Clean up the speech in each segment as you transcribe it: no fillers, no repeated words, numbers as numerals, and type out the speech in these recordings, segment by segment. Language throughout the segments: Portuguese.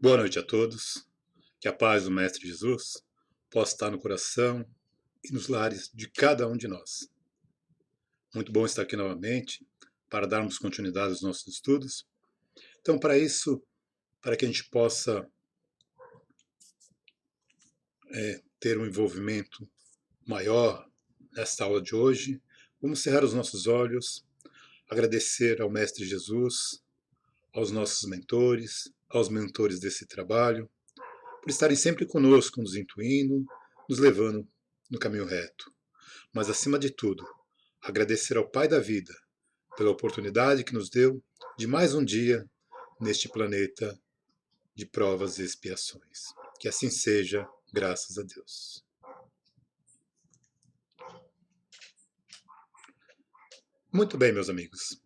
Boa noite a todos. Que a paz do Mestre Jesus possa estar no coração e nos lares de cada um de nós. Muito bom estar aqui novamente para darmos continuidade aos nossos estudos. Então, para isso, para que a gente possa ter um envolvimento maior nesta aula de hoje, vamos cerrar os nossos olhos, agradecer ao Mestre Jesus, aos nossos mentores, aos mentores desse trabalho, por estarem sempre conosco, nos intuindo, nos levando no caminho reto. Mas, acima de tudo, agradecer ao Pai da Vida pela oportunidade que nos deu de mais um dia neste planeta de provas e expiações. Que assim seja, graças a Deus. Muito bem, meus amigos.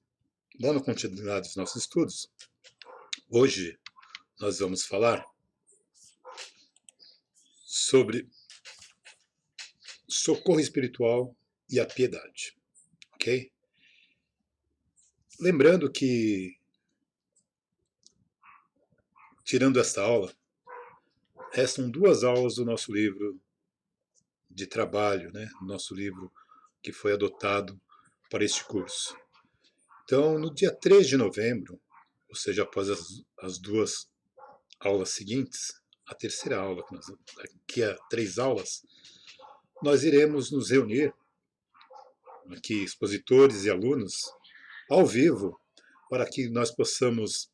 Dando continuidade aos nossos estudos, hoje nós vamos falar sobre socorro espiritual e a piedade, ok? Lembrando que, tirando esta aula, restam 2 aulas do nosso livro de trabalho, né? Nosso livro que foi adotado para este curso. Então, no dia 3 de novembro, ou seja, após as 2 aulas seguintes, a terceira aula, daqui a 3 aulas, nós iremos nos reunir, aqui expositores e alunos, ao vivo, para que nós possamos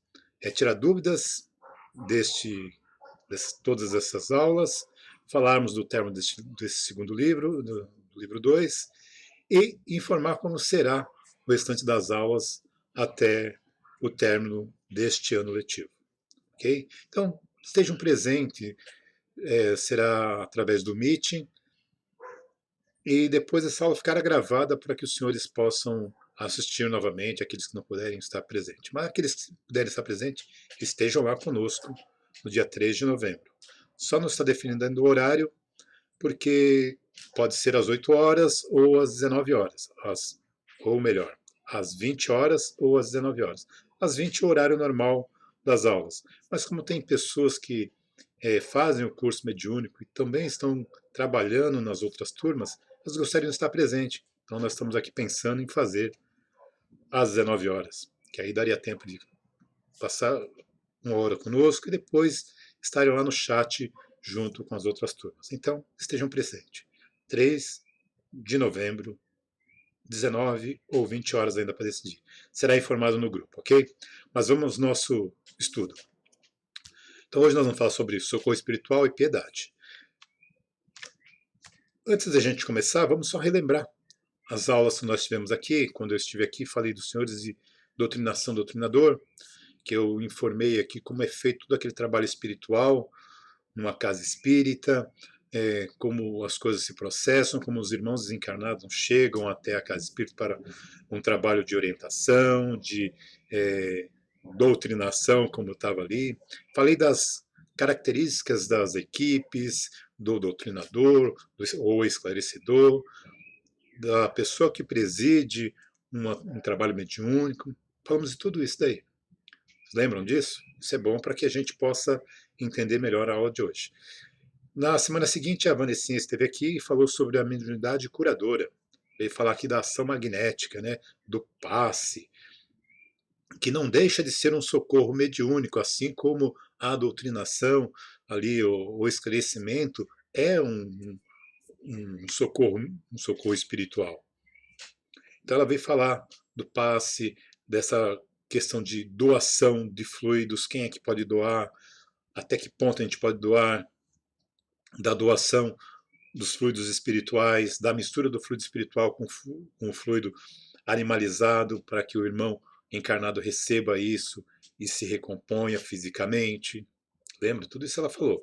tirar dúvidas todas essas aulas, falarmos do término desse segundo livro, do livro 2, e informar como será o restante das aulas até o término deste ano letivo. Ok? Então, estejam presentes, será através do Meeting, e depois essa aula ficará gravada para que os senhores possam assistir novamente, aqueles que não puderem estar presentes. Mas aqueles que puderem estar presentes, estejam lá conosco no dia 3 de novembro. Só não está definindo ainda o horário, porque pode ser às 8 horas ou às 19 horas, ou melhor, às 20 horas ou às 19 horas. Às 20 é o horário normal das aulas. Mas como tem pessoas que fazem o curso mediúnico e também estão trabalhando nas outras turmas, elas gostariam de estar presentes. Então nós estamos aqui pensando em fazer às 19 horas, que aí daria tempo de passar 1 hora conosco e depois estarem lá no chat junto com as outras turmas. Então, estejam presentes. 3 de novembro, 19 ou 20 horas ainda para decidir. Será informado no grupo, ok? Mas vamos ao nosso estudo. Então, hoje nós vamos falar sobre socorro espiritual e piedade. Antes da gente começar, vamos só relembrar as aulas que nós tivemos aqui. Quando eu estive aqui, falei dos senhores de doutrinação, doutrinador, que eu informei aqui como é feito todo aquele trabalho espiritual numa casa espírita, como as coisas se processam, como os irmãos desencarnados chegam até a casa espírita para um trabalho de orientação, de doutrinação, como estava ali. Falei das características das equipes, do doutrinador ou esclarecedor, da pessoa que preside um trabalho mediúnico. Falamos de tudo isso daí. Lembram disso? Isso é bom para que a gente possa entender melhor a aula de hoje. Na semana seguinte, a Vanessinha esteve aqui e falou sobre a mediunidade curadora. Veio falar aqui da ação magnética, né, do passe, que não deixa de ser um socorro mediúnico, assim como a doutrinação, ali, o esclarecimento, é um socorro espiritual. Então ela veio falar do passe, dessa questão de doação de fluidos, quem é que pode doar, até que ponto a gente pode doar, da doação dos fluidos espirituais, da mistura do fluido espiritual com o fluido animalizado, para que o irmão encarnado receba isso e se recomponha fisicamente. Lembra? Tudo isso ela falou.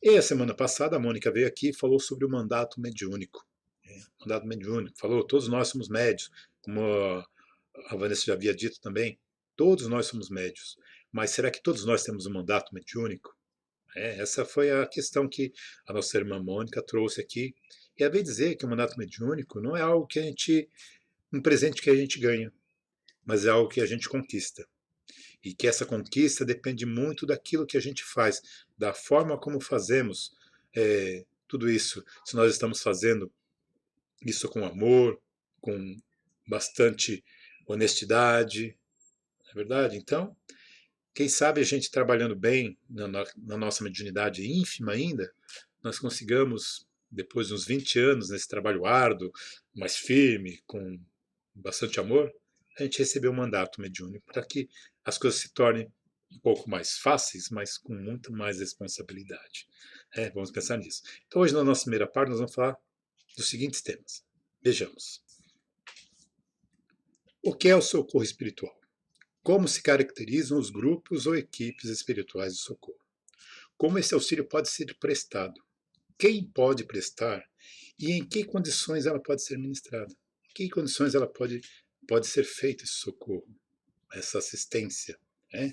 E a semana passada a Mônica veio aqui e falou sobre o mandato mediúnico. Mandato mediúnico. Falou, todos nós somos médios, como a Vanessa já havia dito também, todos nós somos médios. Mas será que todos nós temos um mandato mediúnico? Essa foi a questão que a nossa irmã Mônica trouxe aqui. E ela veio dizer que o mandato mediúnico não é algo um presente que a gente ganha, mas é algo que a gente conquista. e que essa conquista depende muito daquilo que a gente faz, da forma como fazemos tudo isso. Se nós estamos fazendo isso com amor, com bastante honestidade, não é verdade? Então, quem sabe a gente trabalhando bem na nossa mediunidade ínfima ainda, nós consigamos, depois de uns 20 anos nesse trabalho árduo, mais firme, com bastante amor, a gente receber um mandato mediúnico para que as coisas se tornem um pouco mais fáceis, mas com muito mais responsabilidade. Vamos pensar nisso. Então, hoje, na nossa primeira parte, nós vamos falar dos seguintes temas. Vejamos. O que é o socorro espiritual? Como se caracterizam os grupos ou equipes espirituais de socorro? Como esse auxílio pode ser prestado? Quem pode prestar? E em que condições ela pode ser ministrada? Em que condições ela pode ser feito esse socorro, essa assistência? Né?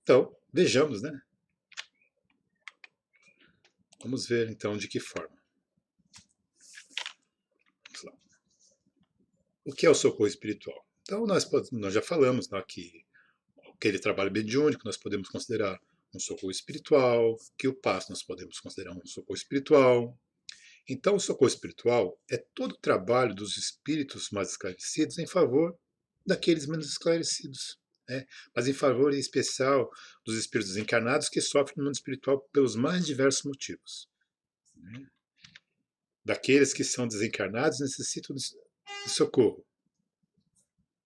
Então, vejamos, né? Vamos ver, então, de que forma. Vamos lá. O que é o socorro espiritual? Então, nós já falamos, né, que aquele trabalho mediúnico nós podemos considerar um socorro espiritual, que o passo nós podemos considerar um socorro espiritual. Então, o socorro espiritual é todo o trabalho dos espíritos mais esclarecidos em favor daqueles menos esclarecidos, né? Mas em favor em especial dos espíritos encarnados que sofrem no mundo espiritual pelos mais diversos motivos. Né? Daqueles que são desencarnados necessitam de socorro,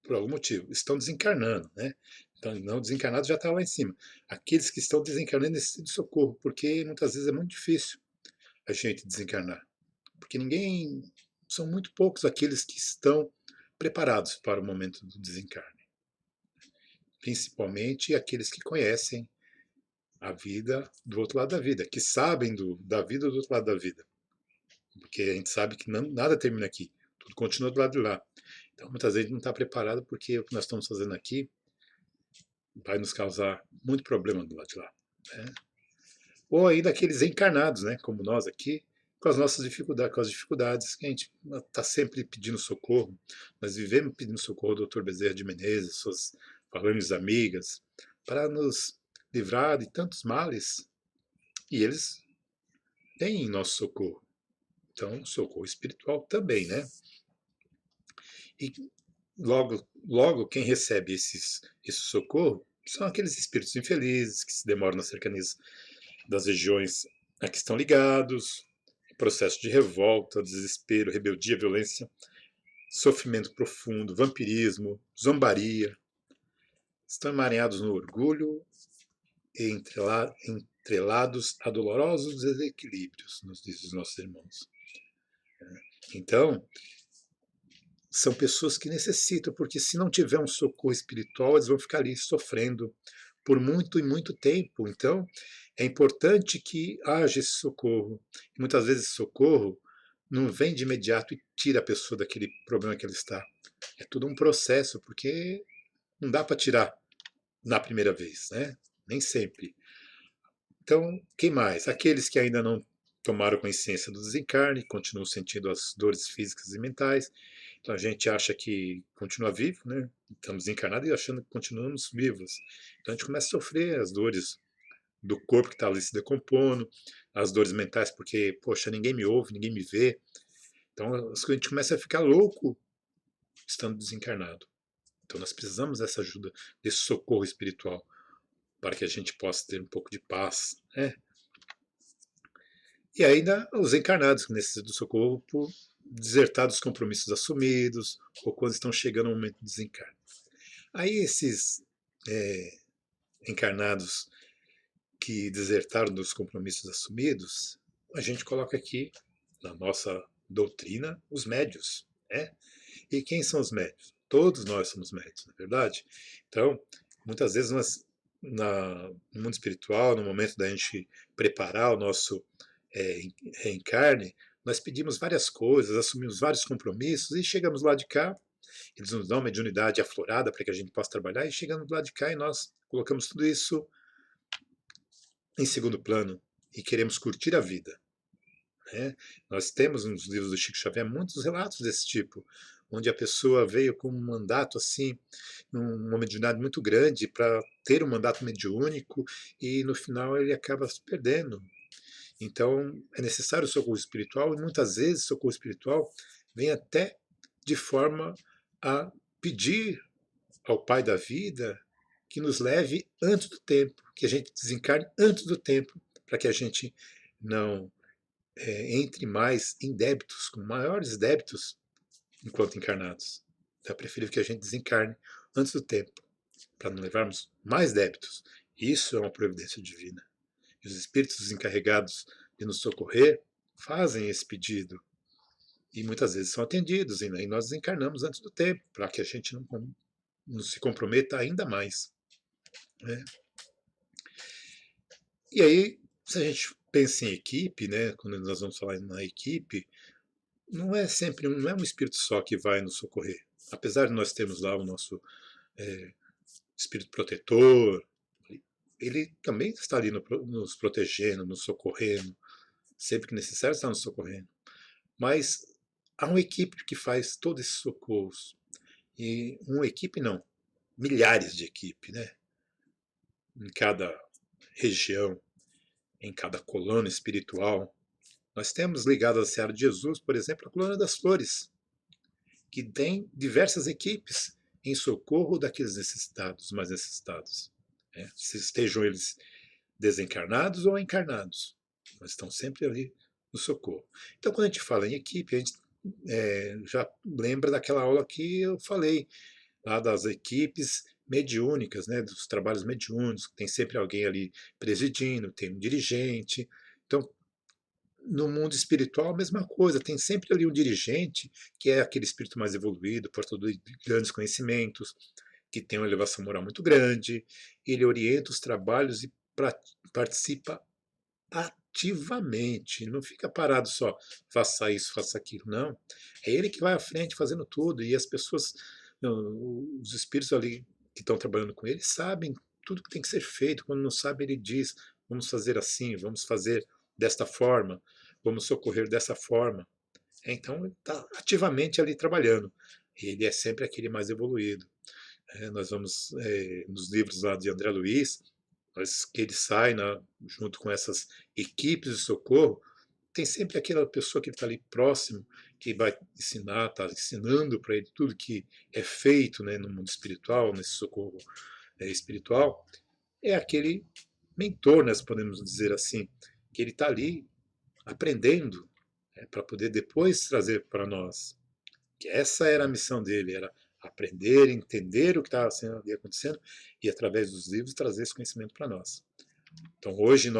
por algum motivo, estão desencarnando, né? Então, não desencarnado já está lá em cima. Aqueles que estão desencarnando necessitam de socorro, porque muitas vezes é muito difícil a gente desencarnar. Porque são muito poucos aqueles que estão preparados para o momento do desencarne. Principalmente aqueles que conhecem a vida do outro lado da vida, que sabem da vida do outro lado da vida. Porque a gente sabe que nada termina aqui, tudo continua do lado de lá. Então, muitas vezes não está preparado porque o que nós estamos fazendo aqui vai nos causar muito problema do lado de lá. Né? Ou ainda aqueles encarnados, né, como nós aqui, com as nossas dificuldades, com as dificuldades que a gente está sempre pedindo socorro. Nós vivemos pedindo socorro ao Dr. Bezerra de Menezes, suas falando amigas, para nos livrar de tantos males. E eles têm nosso socorro. Então, socorro espiritual também, né? E logo quem recebe esse socorro são aqueles espíritos infelizes que se demoram nas cercanias das regiões a que estão ligados, processo de revolta, desespero, rebeldia, violência, sofrimento profundo, vampirismo, zombaria, estão emaranhados no orgulho e entrelados a dolorosos desequilíbrios, nos dizem os nossos irmãos. Então, são pessoas que necessitam, porque se não tiver um socorro espiritual, eles vão ficar ali sofrendo por muito e muito tempo. Então, é importante que haja esse socorro. E muitas vezes esse socorro não vem de imediato e tira a pessoa daquele problema que ela está. É tudo um processo, porque não dá para tirar na primeira vez, né? Nem sempre. Então, quem mais? Aqueles que ainda não tomaram consciência do desencarne, continuam sentindo as dores físicas e mentais. Então a gente acha que continua vivo, né? Estamos encarnados e achando que continuamos vivos. Então a gente começa a sofrer as dores do corpo que está ali se decompondo, as dores mentais porque, poxa, ninguém me ouve, ninguém me vê. Então a gente começa a ficar louco estando desencarnado. Então nós precisamos dessa ajuda, desse socorro espiritual, para que a gente possa ter um pouco de paz, né? E ainda os encarnados que necessitam do socorro por desertar dos compromissos assumidos ou quando estão chegando ao momento do desencarne. Aí esses encarnados que desertaram dos compromissos assumidos, a gente coloca aqui na nossa doutrina os médios. Né? E quem são os médios? Todos nós somos médios, não é verdade? Então, muitas vezes no mundo espiritual, no momento da gente preparar o nosso reencarne, nós pedimos várias coisas, assumimos vários compromissos e chegamos lá de cá, eles nos dão uma mediunidade aflorada para que a gente possa trabalhar e chegando lá de cá e nós colocamos tudo isso em segundo plano e queremos curtir a vida. Né? Nós temos nos livros do Chico Xavier muitos relatos desse tipo, onde a pessoa veio com um mandato assim, uma mediunidade muito grande para ter um mandato mediúnico e no final ele acaba se perdendo. Então é necessário o socorro espiritual e muitas vezes o socorro espiritual vem até de forma a pedir ao Pai da vida que nos leve antes do tempo, que a gente desencarne antes do tempo, para que a gente não entre mais em débitos, com maiores débitos enquanto encarnados. Então é preferível que a gente desencarne antes do tempo, para não levarmos mais débitos. Isso é uma providência divina. E os espíritos encarregados de nos socorrer fazem esse pedido. E muitas vezes são atendidos, e nós desencarnamos antes do tempo, para que a gente não se comprometa ainda mais. Né? E aí, se a gente pensa em equipe, né, quando nós vamos falar na equipe, não é sempre não é um espírito só que vai nos socorrer. Apesar de nós termos lá o nosso espírito protetor, ele também está ali nos protegendo, nos socorrendo, sempre que necessário está nos socorrendo. Mas há uma equipe que faz todo esse socorro. E uma equipe não, milhares de equipes, né? Em cada região, em cada colônia espiritual. Nós temos ligado à Seara de Jesus, por exemplo, a Colônia das Flores, que tem diversas equipes em socorro daqueles necessitados, mais necessitados. Né? Se estejam eles desencarnados ou encarnados, mas estão sempre ali no socorro. Então, quando a gente fala em equipe, a gente já lembra daquela aula que eu falei, lá das equipes mediúnicas, né, dos trabalhos mediúnicos, tem sempre alguém ali presidindo, tem um dirigente. Então, no mundo espiritual, a mesma coisa, tem sempre ali um dirigente, que é aquele espírito mais evoluído, portador de grandes conhecimentos, que tem uma elevação moral muito grande, ele orienta os trabalhos e participa ativamente, não fica parado só, faça isso, faça aquilo, não. É ele que vai à frente fazendo tudo, e as pessoas, os espíritos ali que estão trabalhando com ele, sabem tudo que tem que ser feito, quando não sabe ele diz, vamos fazer assim, vamos fazer desta forma, vamos socorrer dessa forma. Então ele está ativamente ali trabalhando, ele é sempre aquele mais evoluído. Nós vamos, nos livros lá de André Luiz, que ele sai junto com essas equipes de socorro, tem sempre aquela pessoa que está ali próximo, que vai ensinar, está ensinando para ele tudo que é feito, né, no mundo espiritual, nesse socorro espiritual. É aquele mentor, nós podemos dizer assim, que ele está ali aprendendo, para poder depois trazer para nós. Que essa era a missão dele, era aprender, entender o que estava acontecendo e, através dos livros, trazer esse conhecimento para nós. Então, hoje,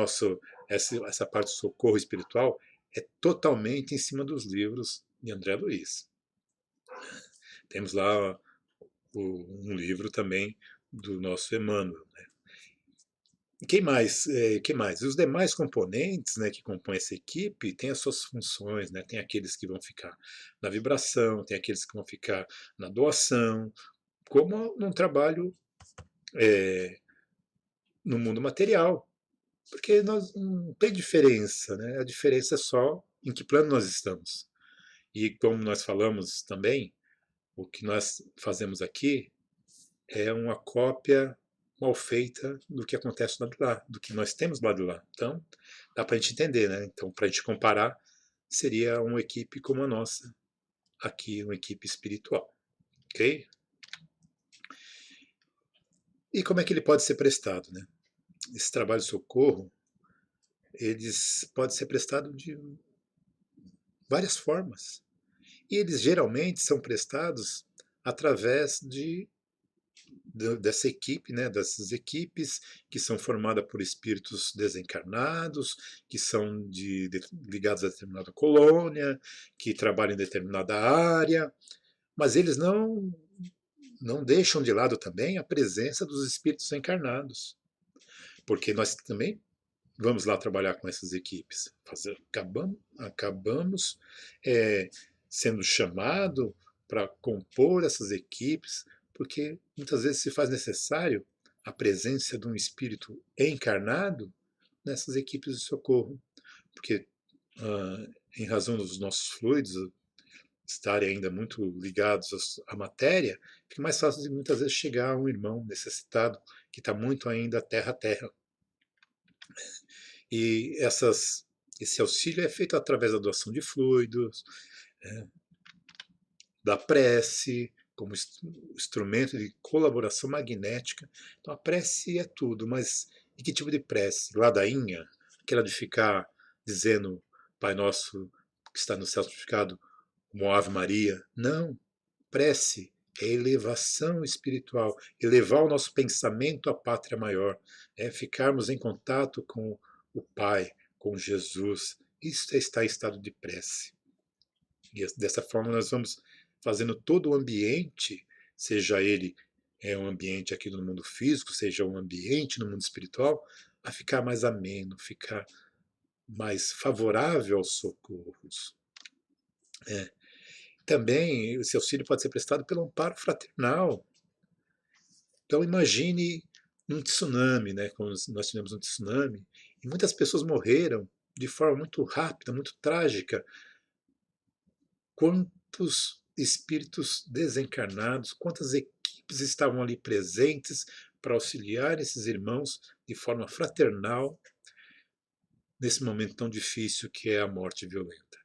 essa parte do socorro espiritual é totalmente em cima dos livros de André Luiz. Temos lá um livro também do nosso Emmanuel. Né? E quem mais? Quem mais? Os demais componentes, né, que compõem essa equipe têm as suas funções. Né? Tem aqueles que vão ficar na vibração, tem aqueles que vão ficar na doação, como num trabalho no mundo material. Porque nós não tem diferença, né? A diferença é só em que plano nós estamos. E como nós falamos também, o que nós fazemos aqui é uma cópia mal feita do que acontece do lado de lá, do que nós temos do lado de lá. Então, dá para a gente entender, né? Então, para a gente comparar, seria uma equipe como a nossa, aqui, uma equipe espiritual. Ok? E como é que ele pode ser prestado, né? Esse trabalho de socorro, eles pode ser prestado de várias formas. E eles geralmente são prestados através dessa equipe, né, dessas equipes que são formadas por espíritos desencarnados, que são ligados a determinada colônia, que trabalham em determinada área, mas eles não deixam de lado também a presença dos espíritos encarnados, porque nós também vamos lá trabalhar com essas equipes. Acabamos sendo chamado para compor essas equipes, porque muitas vezes se faz necessário a presença de um espírito encarnado nessas equipes de socorro, porque em razão dos nossos fluidos, estarem ainda muito ligados à matéria, fica mais fácil de muitas vezes chegar a um irmão necessitado que está muito ainda terra a terra. E esse auxílio é feito através da doação de fluidos, é, da prece, como instrumento de colaboração magnética. Então a prece é tudo, mas e que tipo de prece? Ladainha? Aquela de ficar dizendo Pai Nosso que está no céu santificado como Ave Maria? Não. Prece é elevação espiritual, elevar o nosso pensamento à pátria maior, é ficarmos em contato com o Pai, com Jesus. Isso é estar em estado de prece. E dessa forma nós vamos fazendo todo o ambiente, seja ele um ambiente aqui no mundo físico, seja um ambiente no mundo espiritual, a ficar mais ameno, ficar mais favorável aos socorros. Também esse auxílio pode ser prestado pelo amparo fraternal. Então imagine um tsunami, né, como nós tivemos um tsunami, e muitas pessoas morreram de forma muito rápida, muito trágica. Quantos espíritos desencarnados, quantas equipes estavam ali presentes para auxiliar esses irmãos de forma fraternal nesse momento tão difícil que é a morte violenta.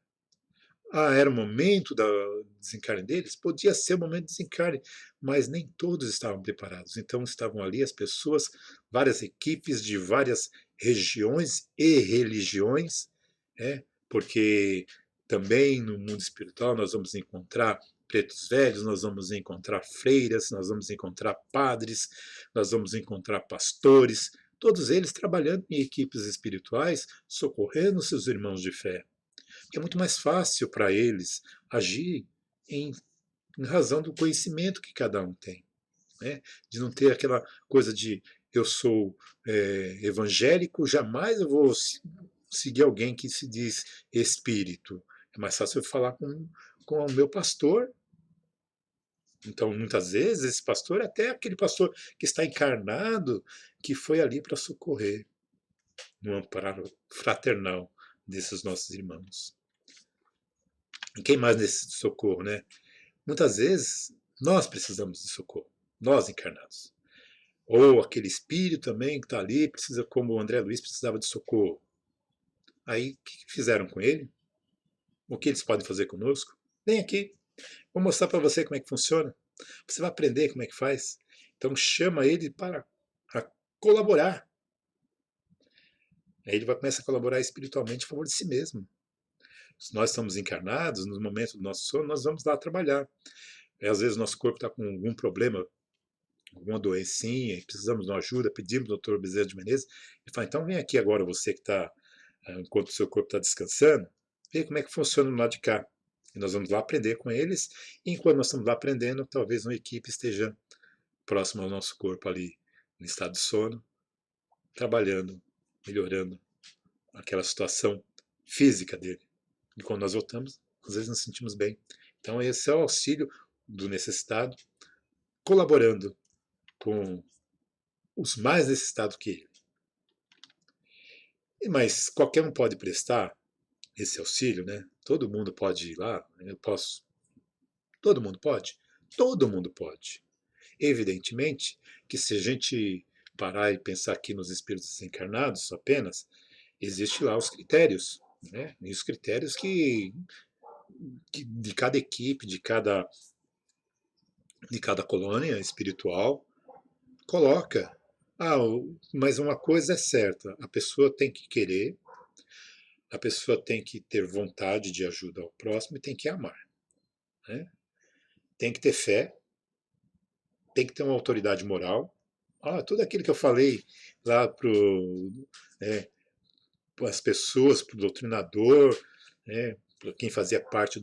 Ah, era o momento do desencarne deles? Podia ser o momento do desencarne, mas nem todos estavam preparados. Então estavam ali as pessoas, várias equipes de várias regiões e religiões, porque também no mundo espiritual nós vamos encontrar pretos velhos, nós vamos encontrar freiras, nós vamos encontrar padres, nós vamos encontrar pastores, todos eles trabalhando em equipes espirituais, socorrendo seus irmãos de fé. É muito mais fácil para eles agir em, em razão do conhecimento que cada um tem, né? De não ter aquela coisa de eu sou evangélico, jamais eu vou seguir alguém que se diz espírito. É mais fácil eu falar com o meu pastor. Então, muitas vezes, esse pastor é até aquele pastor que está encarnado, que foi ali para socorrer no amparo fraternal desses nossos irmãos. E quem mais necessita de socorro, né? Muitas vezes nós precisamos de socorro, nós encarnados. Ou aquele espírito também que está ali, precisa, como o André Luiz precisava de socorro. Aí, o que fizeram com ele? O que eles podem fazer conosco? Vem aqui, vou mostrar para você como é que funciona. Você vai aprender como é que faz. Então chama ele para colaborar. Aí ele vai começar a colaborar espiritualmente a favor de si mesmo. Se nós estamos encarnados, no momento do nosso sono, nós vamos lá trabalhar. Às vezes nosso corpo está com algum problema, alguma doencinha, precisamos de uma ajuda, pedimos ao Dr. Bezerra de Menezes, ele fala, então vem aqui agora você que está, enquanto o seu corpo está descansando, vê como é que funciona no lado de cá. E nós vamos lá aprender com eles, e enquanto nós estamos lá aprendendo, talvez uma equipe esteja próxima ao nosso corpo ali, no estado de sono, trabalhando, melhorando aquela situação física dele. E quando nós voltamos, às vezes nos sentimos bem. Então esse é o auxílio do necessitado, colaborando com os mais necessitados que ele. Mas qualquer um pode prestar esse auxílio, né? Todo mundo pode ir lá, eu posso. Todo mundo pode? Todo mundo pode. Evidentemente que se a gente parar e pensar aqui nos espíritos desencarnados apenas, existe lá os critérios, né? E os critérios que de cada equipe, de cada colônia espiritual coloca. Ah, mas uma coisa é certa, a pessoa tem que querer, a pessoa tem que ter vontade de ajudar o próximo e tem que amar, né? Tem que ter fé, tem que ter uma autoridade moral. Ah, tudo aquilo que eu falei lá para as pessoas, para o doutrinador, né, para quem fazia parte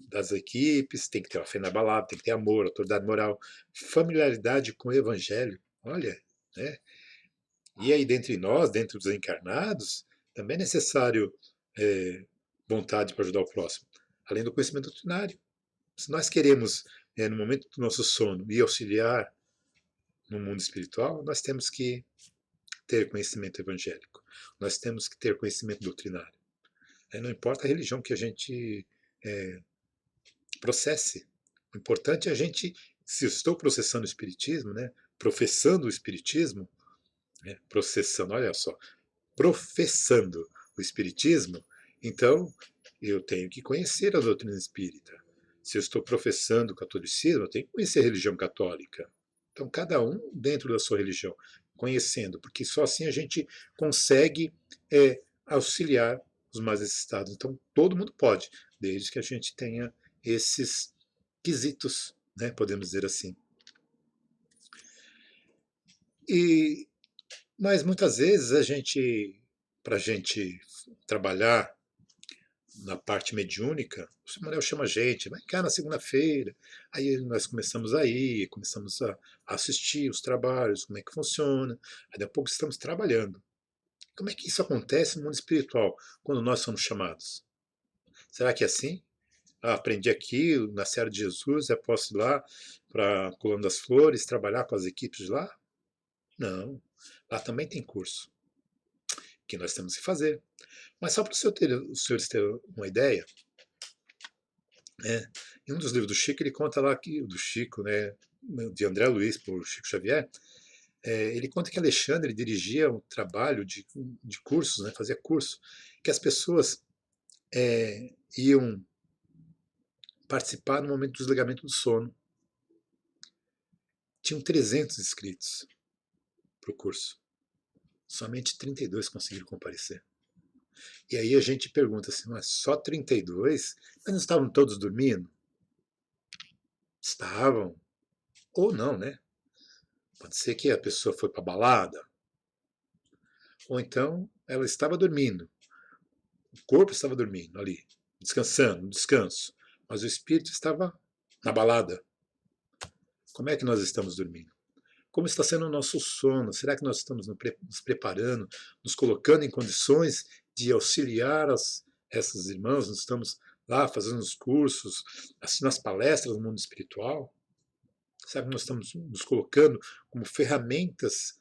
das equipes, tem que ter uma fé inabalável, tem que ter amor, autoridade moral, familiaridade com o evangelho. Olha, né? E aí, dentre nós, dentre os encarnados, também é necessário vontade para ajudar o próximo, além do conhecimento doutrinário. Se nós queremos, no momento do nosso sono, ir auxiliar no mundo espiritual, nós temos que ter conhecimento evangélico, nós temos que ter conhecimento doutrinário. Não importa a religião que a gente processe. O importante é a gente, se eu estou processando o Espiritismo, né, professando o Espiritismo, né, processando, olha só, professando o Espiritismo, então eu tenho que conhecer a doutrina espírita. Se eu estou professando o catolicismo, eu tenho que conhecer a religião católica. Então, cada um dentro da sua religião, conhecendo, porque só assim a gente consegue auxiliar os mais necessitados. Então, todo mundo pode, desde que a gente tenha esses quesitos, né, podemos dizer assim. E, mas muitas vezes para a gente trabalhar na parte mediúnica, o Samuel chama a gente, vai cá na segunda-feira. Aí nós começamos a ir, começamos a assistir os trabalhos, como é que funciona. Aí daqui a pouco estamos trabalhando. Como é que isso acontece no mundo espiritual, quando nós somos chamados? Será que é assim? Ah, aprendi aqui na Serra de Jesus, eu posso ir lá para Colombo das Flores, trabalhar com as equipes de lá? Não. Lá também tem curso que nós temos que fazer. Mas só para os senhores terem uma ideia, né? Em um dos livros do Chico, ele conta lá que, do Chico, né, de André Luiz por Chico Xavier, ele conta que Alexandre dirigia um trabalho de cursos, né, fazia curso, que as pessoas iam participar no momento do desligamento do sono. Tinham 300 inscritos para o curso. Somente 32 conseguiram comparecer. E aí a gente pergunta assim, mas só 32? Mas não estavam todos dormindo? Estavam. Ou não, né? Pode ser que a pessoa foi para balada, ou então ela estava dormindo, o corpo estava dormindo ali, descansando, no descanso, mas o espírito estava na balada. Como é que nós estamos dormindo? Como está sendo o nosso sono? Será que nós estamos nos preparando, nos colocando em condições de auxiliar essas irmãs? Nós estamos lá fazendo os cursos, assistindo as palestras no mundo espiritual? Será que nós estamos nos colocando como ferramentas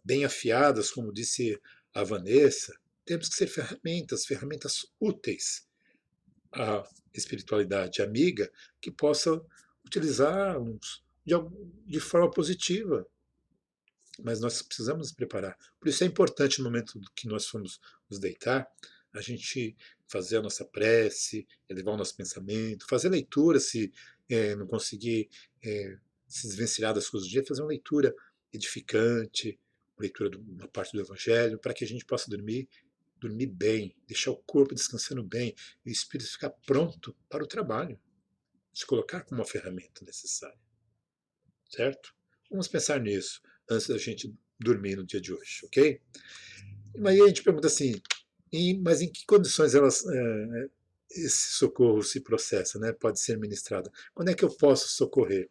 bem afiadas, como disse a Vanessa? Temos que ser ferramentas, ferramentas úteis à espiritualidade amiga, que possa utilizar-nos de forma positiva. Mas nós precisamos nos preparar. Por isso é importante no momento que nós formos nos deitar, a gente fazer a nossa prece, elevar o nosso pensamento, fazer leitura se não conseguir se desvencilhar das coisas do dia, fazer uma leitura edificante, uma leitura de uma parte do Evangelho, para que a gente possa dormir bem, deixar o corpo descansando bem e o espírito ficar pronto para o trabalho, se colocar como uma ferramenta necessária, certo? Vamos pensar nisso antes da gente dormir no dia de hoje, ok? E aí a gente pergunta assim, mas em que condições esse socorro se processa, né? Pode ser ministrado? Quando é que eu posso socorrer?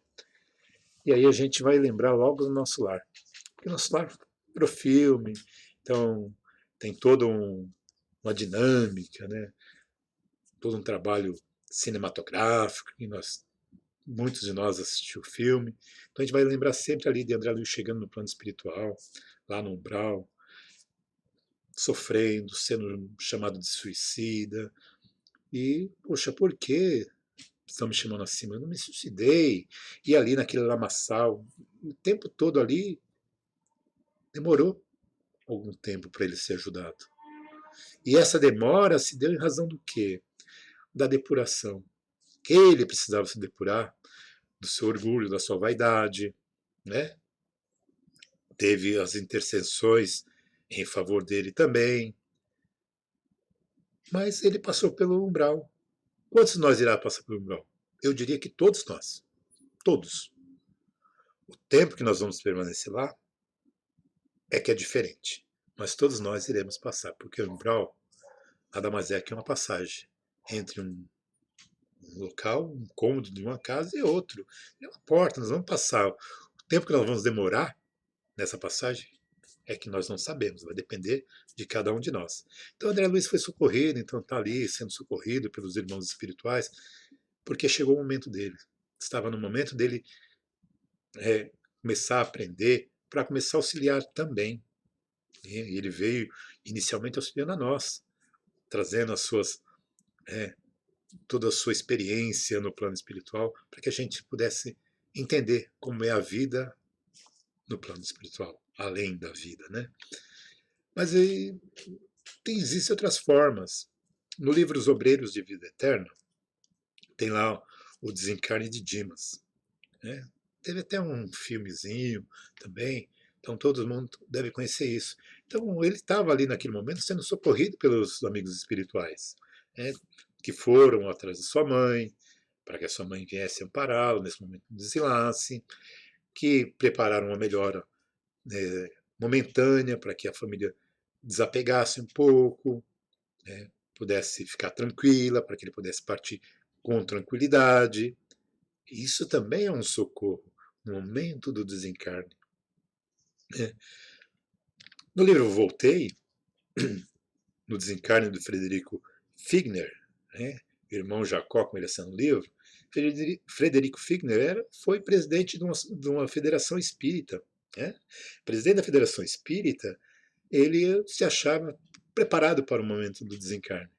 E aí a gente vai lembrar logo do nosso lar. Porque o nosso lar é filme, então tem toda uma dinâmica, né? Todo um trabalho cinematográfico, e muitos de nós assistiu o filme. Então a gente vai lembrar sempre ali de André Luiz chegando no plano espiritual, lá no umbral, sofrendo, sendo chamado de suicida. E, poxa, por que estão me chamando assim? Eu não me suicidei. E ali naquele lamaçal, o tempo todo ali, demorou algum tempo para ele ser ajudado. E essa demora se deu em razão do quê? Da depuração. Ele precisava se depurar do seu orgulho, da sua vaidade, né? Teve as intercessões em favor dele também, mas ele passou pelo umbral. Quantos de nós irá passar pelo umbral? Eu diria que todos nós. Todos. O tempo que nós vamos permanecer lá é que é diferente. Mas todos nós iremos passar, porque o umbral nada mais é que uma passagem entre um local, um cômodo de uma casa e outro. É uma porta, nós vamos passar. O tempo que nós vamos demorar nessa passagem é que nós não sabemos, vai depender de cada um de nós. Então André Luiz foi socorrido, então está ali sendo socorrido pelos irmãos espirituais, porque chegou o momento dele. Estava no momento dele começar a aprender, para começar a auxiliar também. E ele veio inicialmente auxiliando a nós, trazendo as suas toda a sua experiência no plano espiritual, para que a gente pudesse entender como é a vida no plano espiritual, além da vida, né? Mas aí existem outras formas. No livro Os Obreiros de Vida Eterna, tem lá o desencarne de Dimas, né? Teve até um filmezinho também, então todo mundo deve conhecer isso. Então ele estava ali naquele momento sendo socorrido pelos amigos espirituais, né? Que foram atrás de sua mãe, para que a sua mãe viesse ampará-lo nesse momento de desenlace, que prepararam uma melhora, né, momentânea para que a família desapegasse um pouco, né, pudesse ficar tranquila, para que ele pudesse partir com tranquilidade. Isso também é um socorro, no momento do desencarne, né? No livro Voltei, no desencarne do Frederico Figner, né, irmão Jacó, como ele é no livro, Frederico Figner foi presidente de uma federação espírita, né? Presidente da federação espírita, ele se achava preparado para o momento do desencarne.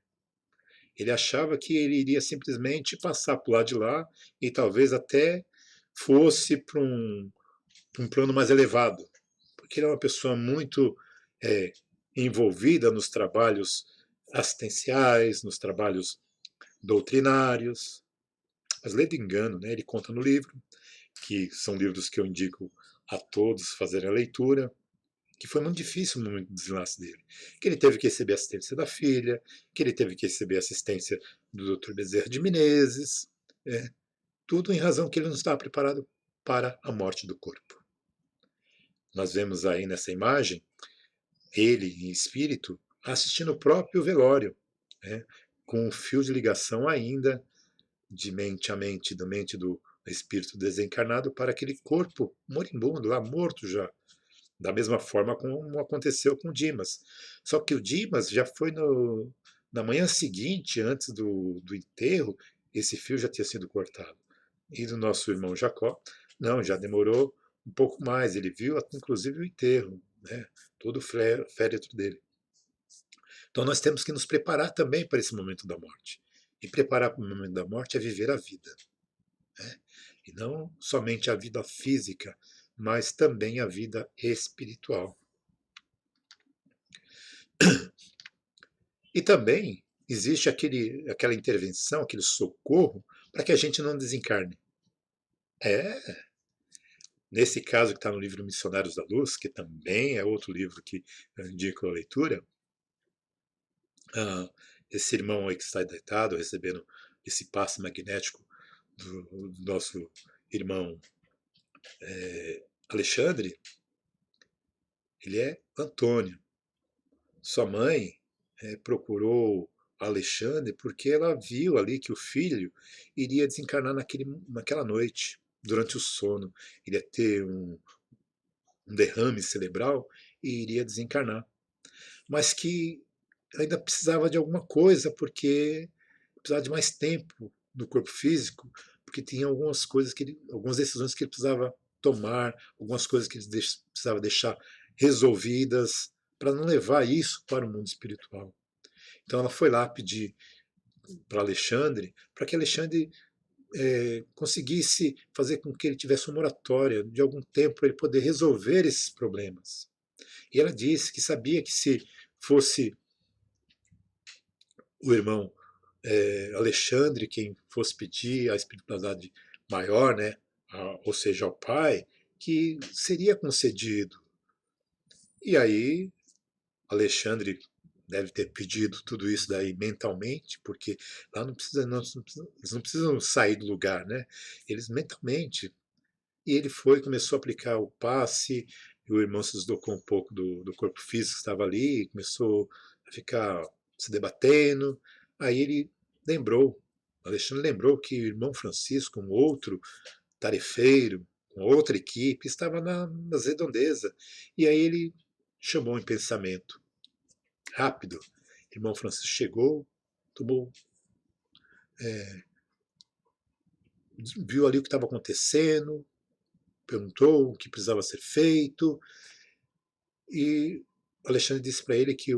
Ele achava que ele iria simplesmente passar por lá de lá e talvez até fosse para um plano mais elevado, porque ele é uma pessoa muito é, envolvida nos trabalhos assistenciais, nos trabalhos doutrinários. Mas lendo engano, né, ele conta no livro, que são livros que eu indico a todos fazerem a leitura, que foi muito difícil no momento do desenlace dele. Que ele teve que receber assistência da filha, que ele teve que receber assistência do Dr. Bezerra de Menezes, tudo em razão que ele não estava preparado para a morte do corpo. Nós vemos aí nessa imagem ele em espírito assistindo o próprio velório, né, com um fio de ligação ainda de mente a mente, da mente do espírito desencarnado para aquele corpo moribundo, lá morto já, da mesma forma como aconteceu com o Dimas. Só que o Dimas já foi na manhã seguinte, antes do enterro, esse fio já tinha sido cortado. E do nosso irmão Jacó, não, já demorou um pouco mais. Ele viu, inclusive, o enterro, né? Todo o féretro dele. Então nós temos que nos preparar também para esse momento da morte. E preparar para o momento da morte é viver a vida, né? E não somente a vida física, mas também a vida espiritual. E também existe aquela intervenção, aquele socorro, para que a gente não desencarne. É, nesse caso que está no livro Missionários da Luz, que também é outro livro que eu indico a leitura, esse irmão aí que está deitado, recebendo esse passe magnético do nosso irmão Alexandre, ele é Antônio. Sua mãe procurou Alexandre porque ela viu ali que o filho iria desencarnar naquela noite, durante o sono. Iria ter um derrame cerebral e iria desencarnar. Mas que ainda precisava de alguma coisa, porque precisava de mais tempo do corpo físico, porque tinha algumas coisas algumas decisões que ele precisava tomar, algumas coisas que ele precisava deixar resolvidas para não levar isso para o mundo espiritual. Então ela foi lá pedir para Alexandre, para que Alexandre conseguisse fazer com que ele tivesse uma oratória de algum tempo para ele poder resolver esses problemas. E ela disse que sabia que se fosse o irmão Alexandre quem fosse pedir a espiritualidade maior, né, ou seja, ao pai, que seria concedido. E aí Alexandre deve ter pedido tudo isso daí mentalmente, porque lá eles não precisam sair do lugar, né? Eles mentalmente. E ele foi, começou a aplicar o passe, e o irmão se deslocou um pouco do corpo físico que estava ali, começou a ficar se debatendo. Aí ele lembrou, Alexandre lembrou que o irmão Francisco, um outro tarefeiro, com outra equipe, estava nas redondezas. E aí ele chamou em pensamento rápido. O irmão Francisco chegou, tomou, viu ali o que estava acontecendo, perguntou o que precisava ser feito, e Alexandre disse para ele que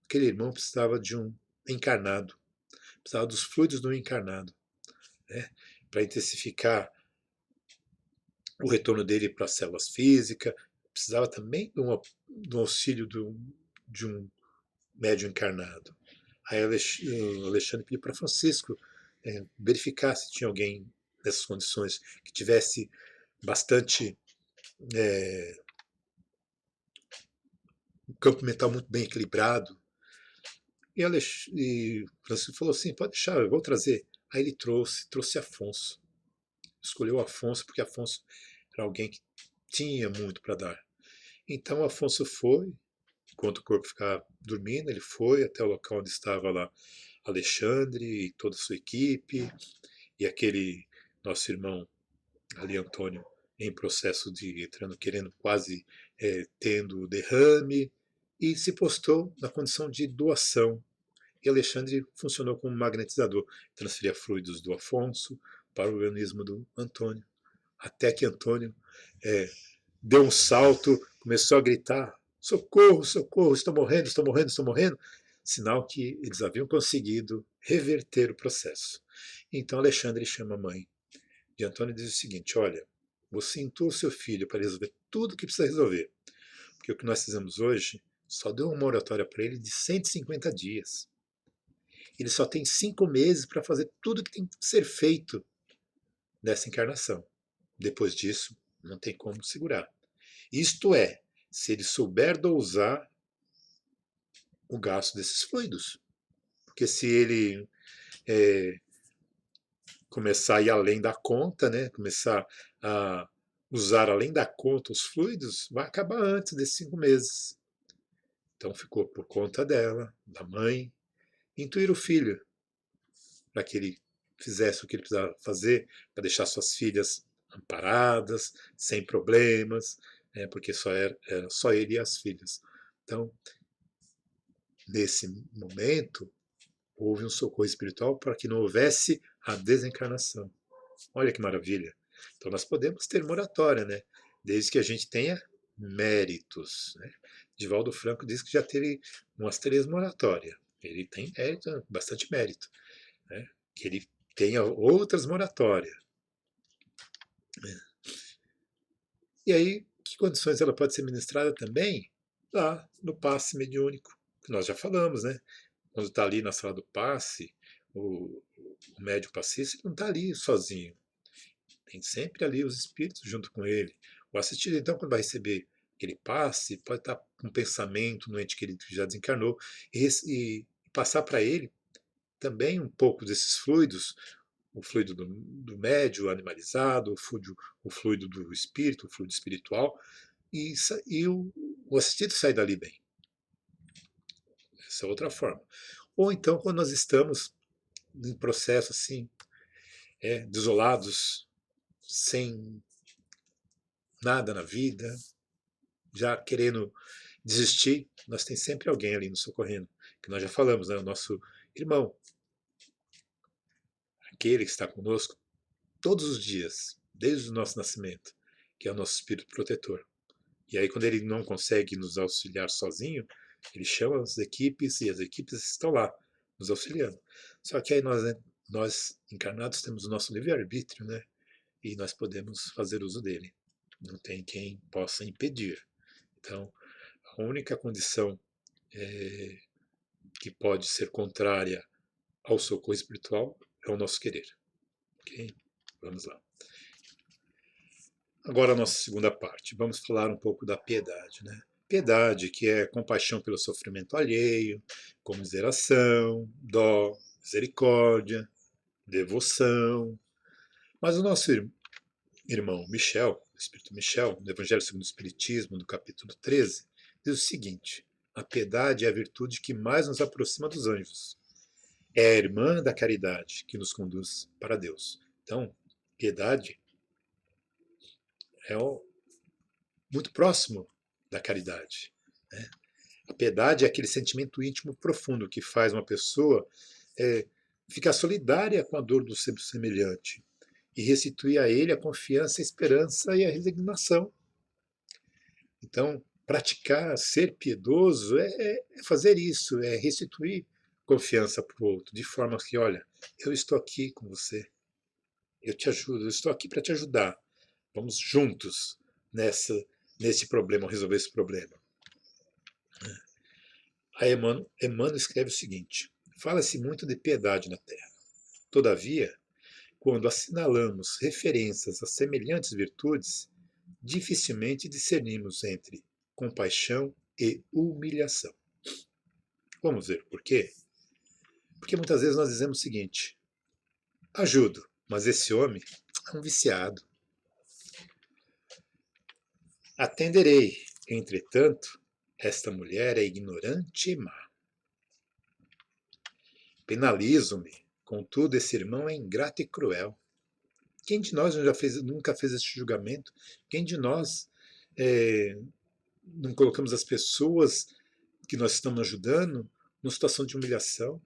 aquele irmão precisava de um encarnado, precisava dos fluidos do encarnado, né? Para intensificar o retorno dele para as células físicas, precisava também do auxílio de um médium encarnado. Aí o Alexandre pediu para Francisco verificar se tinha alguém nessas condições que tivesse bastante um campo mental muito bem equilibrado. E Francisco falou assim, pode deixar, eu vou trazer. Aí ele trouxe Afonso. Escolheu Afonso porque Afonso era alguém que tinha muito para dar. Então Afonso foi, enquanto o corpo ficava dormindo, ele foi até o local onde estava lá Alexandre e toda a sua equipe, e aquele nosso irmão ali, Antônio, em processo de entrando, querendo quase tendo o derrame, e se postou na condição de doação. E Alexandre funcionou como magnetizador, transferia fluidos do Afonso para o organismo do Antônio, até que Antônio deu um salto, começou a gritar: socorro, socorro, estou morrendo, estou morrendo, estou morrendo. Sinal que eles haviam conseguido reverter o processo. Então Alexandre chama a mãe de Antônio e diz o seguinte: olha, você intua o seu filho para resolver tudo o que precisa resolver. Porque o que nós fizemos hoje só deu uma moratória para ele de 150 dias. Ele só tem 5 meses para fazer tudo que tem que ser feito nessa encarnação. Depois disso, não tem como segurar. Isto é, se ele souber dosar o gasto desses fluidos. Porque se ele começar a ir além da conta, né, começar a usar além da conta os fluidos, vai acabar antes desses 5 meses. Então ficou por conta dela, da mãe, intuir o filho, para que ele fizesse o que ele precisava fazer, para deixar suas filhas amparadas, sem problemas, porque era só ele e as filhas. Então, nesse momento, houve um socorro espiritual para que não houvesse a desencarnação. Olha que maravilha. Então nós podemos ter moratória, né? Desde que a gente tenha méritos. Né? Divaldo Franco diz que já teve umas 3 moratórias. Ele tem mérito, bastante mérito. Né? Que ele tenha outras moratórias. E aí, que condições ela pode ser ministrada também? Lá no passe mediúnico, que nós já falamos, né? Quando está ali na sala do passe, o médium passista não está ali sozinho. Tem sempre ali os espíritos junto com ele. O assistido, então, quando vai receber aquele passe, pode estar com um pensamento no ente querido que já desencarnou e passar para ele também um pouco desses fluidos, o fluido do médio animalizado, o fluido do espírito, o fluido espiritual, e o assistido sai dali bem. Essa é outra forma. Ou então, quando nós estamos em processo assim, desolados, sem nada na vida, já querendo desistir, nós tem sempre alguém ali nos socorrendo, que nós já falamos, né? O nosso irmão, aquele que está conosco todos os dias, desde o nosso nascimento, que é o nosso espírito protetor. E aí, quando ele não consegue nos auxiliar sozinho, ele chama as equipes e as equipes estão lá, nos auxiliando. Só que aí nós encarnados, temos o nosso livre-arbítrio, né? E nós podemos fazer uso dele. Não tem quem possa impedir. Então, a única condição que pode ser contrária ao socorro espiritual é o nosso querer. Ok? Vamos lá. Agora a nossa segunda parte. Vamos falar um pouco da piedade, né? Piedade, que é compaixão pelo sofrimento alheio, comiseração, dó, misericórdia, devoção. Mas o nosso irmão Michel, o Espírito Michel, no Evangelho segundo o Espiritismo, no capítulo 13, diz o seguinte: a piedade é a virtude que mais nos aproxima dos anjos. É a irmã da caridade que nos conduz para Deus. Então, piedade é muito próximo da caridade. Né? A piedade é aquele sentimento íntimo profundo que faz uma pessoa ficar solidária com a dor do seu semelhante e restituir a ele a confiança, a esperança e a resignação. Então, praticar, ser piedoso é fazer isso, é restituir confiança para o outro, de forma que, olha, eu estou aqui com você, eu te ajudo, eu estou aqui para te ajudar. Vamos juntos nesse problema, resolver esse problema. Aí Emmanuel escreve o seguinte: fala-se muito de piedade na Terra. Todavia, quando assinalamos referências a semelhantes virtudes, dificilmente discernimos entre compaixão e humilhação. Vamos ver por quê? Porque muitas vezes nós dizemos o seguinte: ajudo, mas esse homem é um viciado. Atenderei, entretanto, esta mulher é ignorante e má. Penalizo-me, contudo, esse irmão é ingrato e cruel. Quem de nós nunca fez esse julgamento? Quem de nós não colocamos as pessoas que nós estamos ajudando numa situação de humilhação?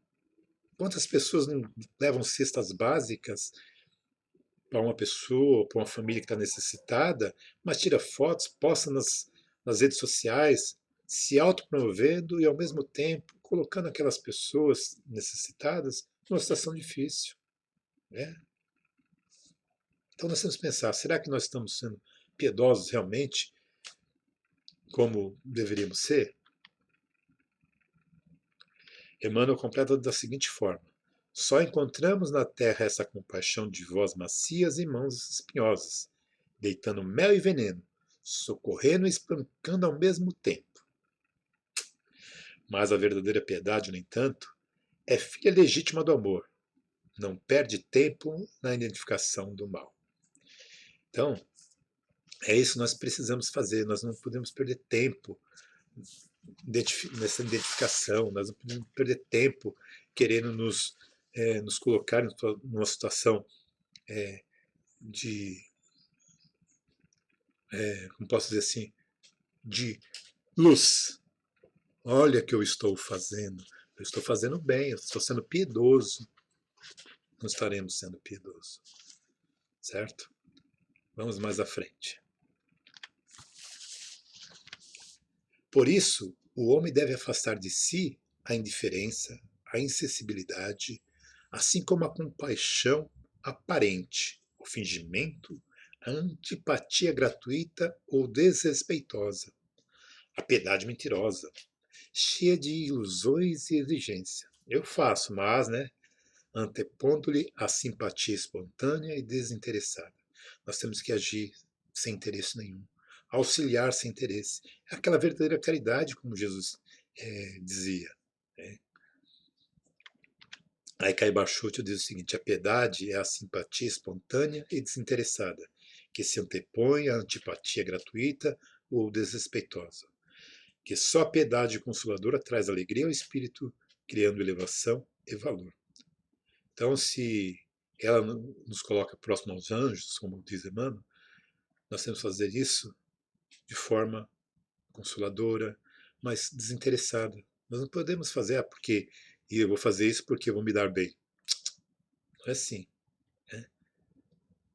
Quantas pessoas não levam cestas básicas para uma pessoa, para uma família que está necessitada, mas tira fotos, posta nas redes sociais, se autopromovendo e, ao mesmo tempo, colocando aquelas pessoas necessitadas numa situação difícil, né? Então nós temos que pensar, será que nós estamos sendo piedosos realmente como deveríamos ser? Emmanuel completa da seguinte forma: só encontramos na terra essa compaixão de vós macias e mãos espinhosas, deitando mel e veneno, socorrendo e espancando ao mesmo tempo. Mas a verdadeira piedade, no entanto, é filha legítima do amor, não perde tempo na identificação do mal. Então, é isso que nós precisamos fazer, nós não podemos perder tempo nessa identificação, nós não podemos perder tempo querendo nos colocar numa situação de, como posso dizer assim, de luz. Olha o que eu estou fazendo. Eu estou fazendo bem, eu estou sendo piedoso. Não estaremos sendo piedosos. Certo? Vamos mais à frente. Por isso, o homem deve afastar de si a indiferença, a insensibilidade, assim como a compaixão aparente, o fingimento, a antipatia gratuita ou desrespeitosa, a piedade mentirosa, cheia de ilusões e exigência. Eu faço, mas, antepondo-lhe a simpatia espontânea e desinteressada. Nós temos que agir sem interesse nenhum, auxiliar sem interesse. É aquela verdadeira caridade, como Jesus dizia. Né? Aí Caibachuto diz o seguinte: a piedade é a simpatia espontânea e desinteressada, que se antepõe à antipatia gratuita ou desrespeitosa. Que só a piedade consoladora traz alegria ao espírito, criando elevação e valor. Então, se ela nos coloca próximo aos anjos, como diz Emmanuel, nós temos que fazer isso de forma consoladora, mas desinteressada. Nós não podemos fazer, porque eu vou fazer isso porque eu vou me dar bem. Não é assim. Né?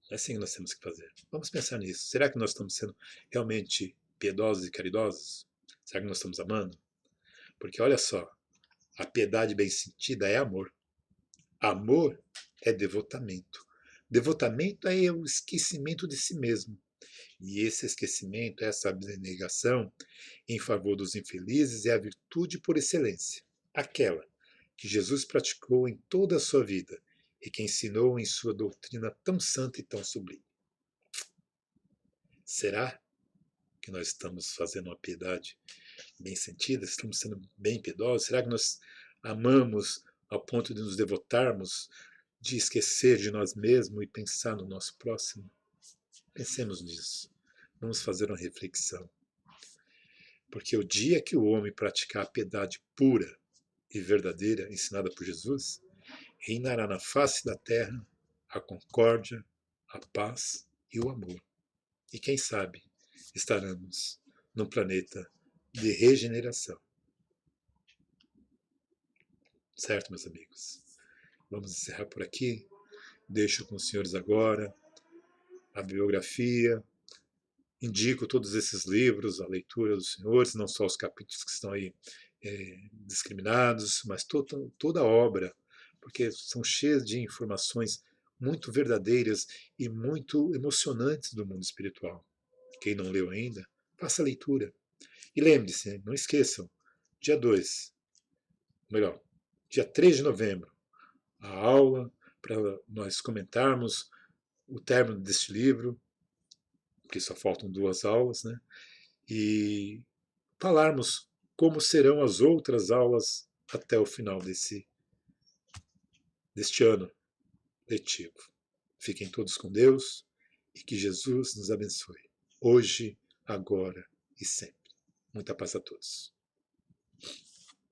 Não é assim que nós temos que fazer. Vamos pensar nisso. Será que nós estamos sendo realmente piedosos e caridosos? Será que nós estamos amando? Porque olha só, a piedade bem sentida é amor. Amor é devotamento. Devotamento é o esquecimento de si mesmo. E esse esquecimento, essa abnegação em favor dos infelizes é a virtude por excelência, aquela que Jesus praticou em toda a sua vida e que ensinou em sua doutrina tão santa e tão sublime. Será que nós estamos fazendo uma piedade bem sentida? Estamos sendo bem piedosos? Será que nós amamos ao ponto de nos devotarmos, de esquecer de nós mesmos e pensar no nosso próximo? Pensemos nisso. Vamos fazer uma reflexão. Porque o dia que o homem praticar a piedade pura e verdadeira ensinada por Jesus, reinará na face da terra a concórdia, a paz e o amor. E quem sabe estaremos num planeta de regeneração. Certo, meus amigos? Vamos encerrar por aqui. Deixo com os senhores agora a biografia. Indico todos esses livros, a leitura dos senhores, não só os capítulos que estão aí discriminados, mas toda a obra, porque são cheias de informações muito verdadeiras e muito emocionantes do mundo espiritual. Quem não leu ainda, faça a leitura. E lembre-se, não esqueçam, dia 2, melhor, dia 3 de novembro, a aula para nós comentarmos o término deste livro, porque só faltam 2 aulas, né? E falarmos como serão as outras aulas até o final deste ano letivo. Fiquem todos com Deus e que Jesus nos abençoe, hoje, agora e sempre. Muita paz a todos.